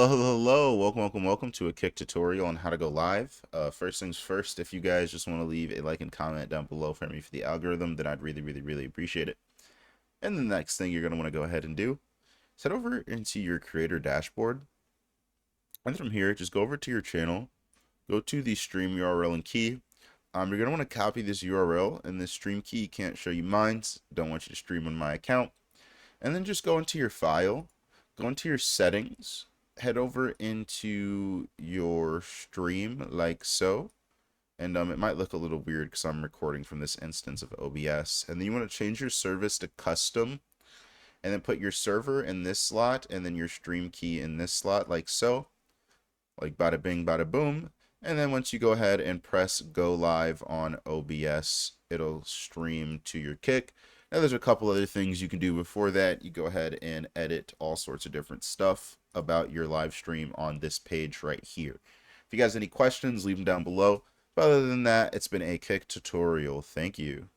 Hello, welcome to a Kick tutorial on how to go live. First things first, if you guys just want to leave a like and comment down below for me for the algorithm, then I'd really appreciate it. And the next thing you're going to want to go ahead and do is head over into your creator dashboard. And from here, just go over to your channel, go to the stream URL and key. You're going to want to copy this URL, and this stream key can't show you mine. Don't want you to stream on my account. And then just go into your file, go into your settings, head over into your stream like so. And it might look a little weird because I'm recording from this instance of OBS. And then you want to change your service to custom, and then put your server in this slot, and then your stream key in this slot like so. Like bada bing, bada boom. And then once you go ahead and press go live on OBS, it'll stream to your Kick. Now there's a couple other things you can do before that. You go ahead and edit all sorts of different stuff about your live stream on this page right here. If you guys have any questions, leave them down below. But other than that, it's been a Kick tutorial. Thank you.